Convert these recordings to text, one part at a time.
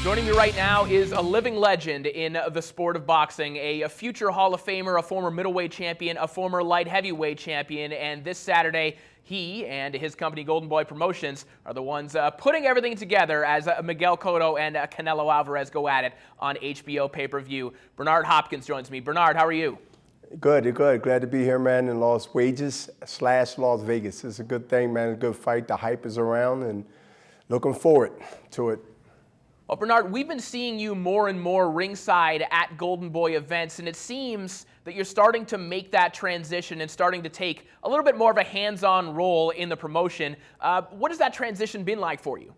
Joining me right now is a living legend in the sport of boxing, a future Hall of Famer, a former middleweight champion, a former light heavyweight champion, and this Saturday, he and his company Golden Boy Promotions are the ones putting everything together as Miguel Cotto and Canelo Alvarez go at it on HBO pay-per-view. Bernard Hopkins joins me. Bernard, how are you? Good, good. Glad to be here, man, in Las Vegas. It's a good thing, man. A good fight. The hype is around, and looking forward to it. Well, Bernard, we've been seeing you more and more ringside at Golden Boy events, and it seems that you're starting to make that transition and starting to take a little bit more of a hands-on role in the promotion. What has that transition been like for you?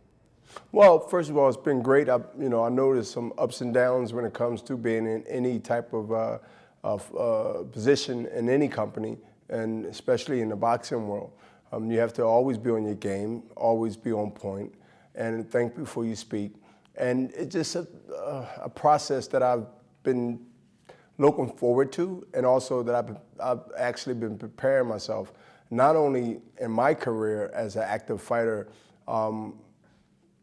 Well, first of all, it's been great. I noticed some ups and downs when it comes to being in any type of position in any company, and especially in the boxing world. You have to always be on your game, always be on point, and think before you speak. And it's just a process that I've been looking forward to, and also that I've actually been preparing myself, not only in my career as an active fighter,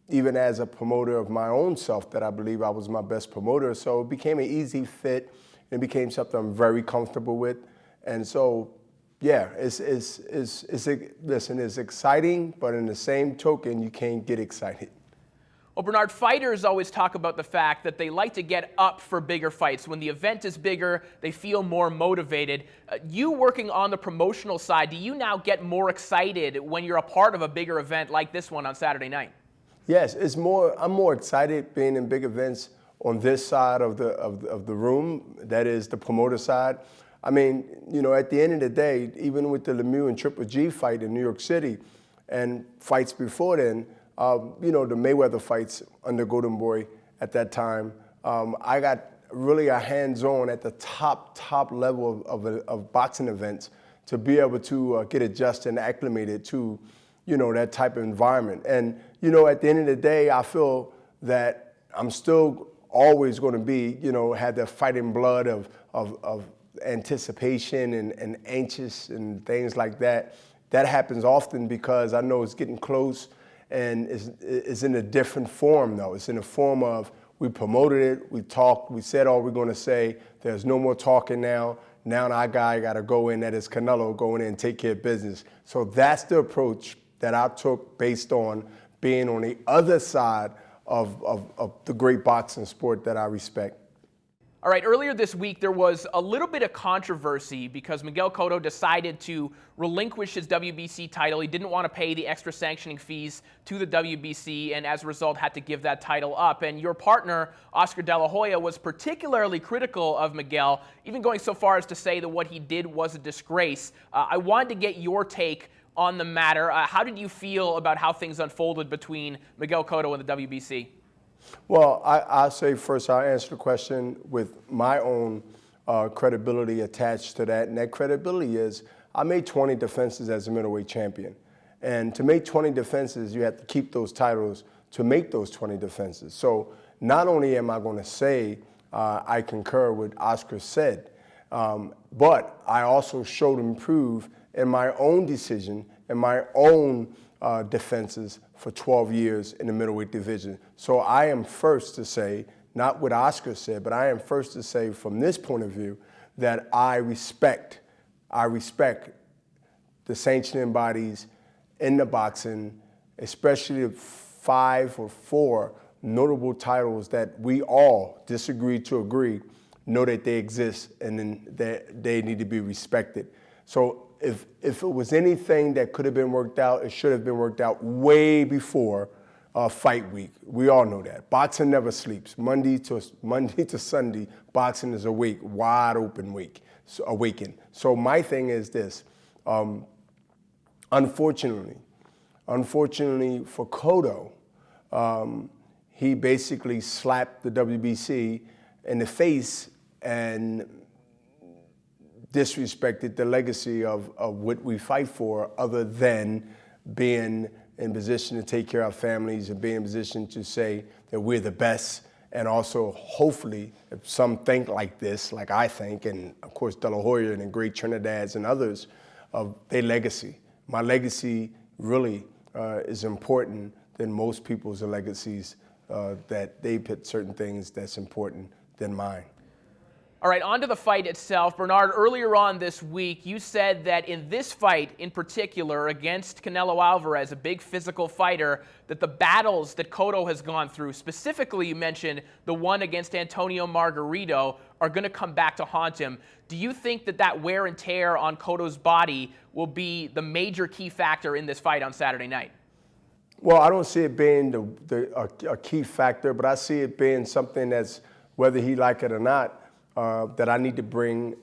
even as a promoter of my own self, that I believe I was my best promoter. So it became an easy fit, and it became something I'm very comfortable with. And so, yeah, listen, it's exciting, but in the same token, you can't get excited. Well, Bernard, fighters always talk about the fact that they like to get up for bigger fights. When the event is bigger, they feel more motivated. You working on the promotional side, do you now get more excited when you're a part of a bigger event like this one on Saturday night? Yes, I'm more excited being in big events on this side of the room, that is the promoter side. I mean, at the end of the day, even with the Lemieux and Triple G fight in New York City and fights before then, the Mayweather fights under Golden Boy at that time, I got really a hands-on at the top level of boxing events to be able to get adjusted and acclimated to, that type of environment. And, at the end of the day, I feel that I'm still always going to be, have that fighting blood of anticipation and anxious and things like that. That happens often because I know it's getting close. And it's in a different form, though. It's in a form of, we promoted it, we talked, we said all we're going to say. There's no more talking now. Now our guy got to go in, that is Canelo, go in and take care of business. So that's the approach that I took based on being on the other side of the great boxing sport that I respect. All right, earlier this week, there was a little bit of controversy because Miguel Cotto decided to relinquish his WBC title. He didn't want to pay the extra sanctioning fees to the WBC, and as a result had to give that title up. And your partner, Oscar De La Hoya, was particularly critical of Miguel, even going so far as to say that what he did was a disgrace. I wanted to get your take on the matter. How did you feel about how things unfolded between Miguel Cotto and the WBC? Well, I'll say first, I'll answer the question with my own credibility attached to that. And that credibility is, I made 20 defenses as a middleweight champion. And to make 20 defenses, you have to keep those titles to make those 20 defenses. So not only am I going to say I concur with Oscar said, but I also showed and proved in my own decision, in my own defenses for 12 years in the middleweight division. So I am first to say, not what Oscar said, but I am first to say from this point of view that I respect the sanctioning bodies in the boxing, especially the 5 or 4 notable titles that we all disagree to agree, know that they exist and then they need to be respected. So if it was anything that could have been worked out, it should have been worked out way before fight week. We all know that. Boxing never sleeps. Monday to Sunday, boxing is awake, wide open week, awakened. So my thing is this, unfortunately for Cotto, he basically slapped the WBC in the face and disrespected the legacy of what we fight for, other than being in position to take care of our families and being in position to say that we're the best. And also, hopefully, if some think like this, like I think, and of course De La Hoya and the great Trinidads and others, of their legacy. My legacy really is important than most people's legacies that they put certain things that's important than mine. All right, on to the fight itself. Bernard, earlier on this week, you said that in this fight in particular against Canelo Alvarez, a big physical fighter, that the battles that Cotto has gone through, specifically you mentioned the one against Antonio Margarito, are going to come back to haunt him. Do you think that that wear and tear on Cotto's body will be the major key factor in this fight on Saturday night? Well, I don't see it being a key factor, but I see it being something that's, whether he like it or not, that I need to bring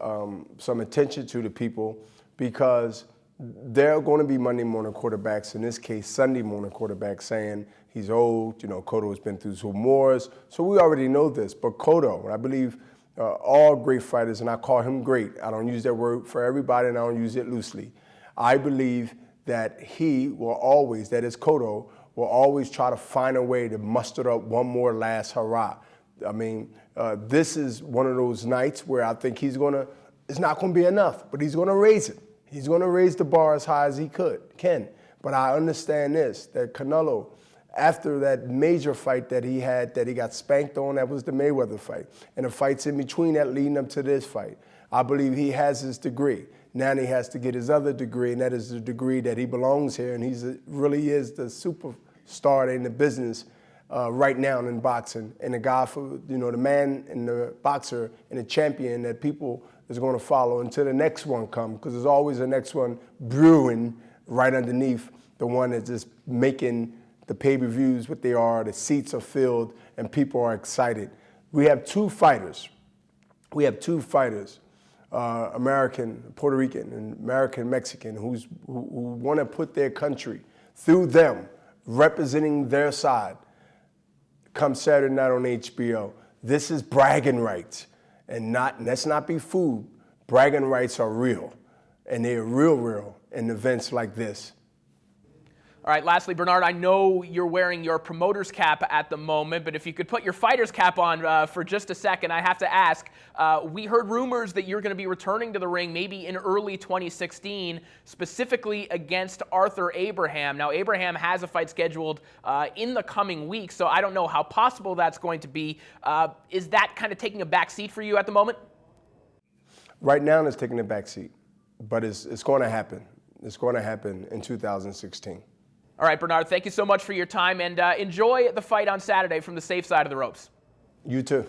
some attention to the people, because there are going to be Monday morning quarterbacks, in this case Sunday morning quarterbacks, saying he's old, Cotto's been through some wars, so we already know this. But Cotto, I believe all great fighters, and I call him great, I don't use that word for everybody and I don't use it loosely. I believe that he will always, that is Cotto, will always try to find a way to muster up one more last hurrah. I mean, this is one of those nights where I think it's not going to be enough, but he's going to raise it. He's going to raise the bar as high as he can. But I understand this, that Canelo, after that major fight that he had, that he got spanked on, that was the Mayweather fight, and the fights in between that leading up to this fight, I believe he has his degree. Now he has to get his other degree, and that is the degree that he belongs here, and he really is the superstar in the business right now in boxing, and the guy for, the man and the boxer and the champion that people is going to follow until the next one comes, because there's always a next one brewing right underneath the one that's just making the pay-per-views what they are, the seats are filled, and people are excited. We have two fighters. American, Puerto Rican, and American Mexican, who want to put their country through them, representing their side, come Saturday night on HBO. This is bragging rights, and let's not be fooled. Bragging rights are real, and they're real in events like this. All right, lastly, Bernard, I know you're wearing your promoter's cap at the moment, but if you could put your fighter's cap on for just a second, I have to ask, we heard rumors that you're going to be returning to the ring maybe in early 2016, specifically against Arthur Abraham. Now, Abraham has a fight scheduled in the coming weeks, so I don't know how possible that's going to be. Is that kind of taking a back seat for you at the moment? Right now, it's taking a back seat, but it's going to happen. It's going to happen in 2016. All right, Bernard, thank you so much for your time, and enjoy the fight on Saturday from the safe side of the ropes. You too.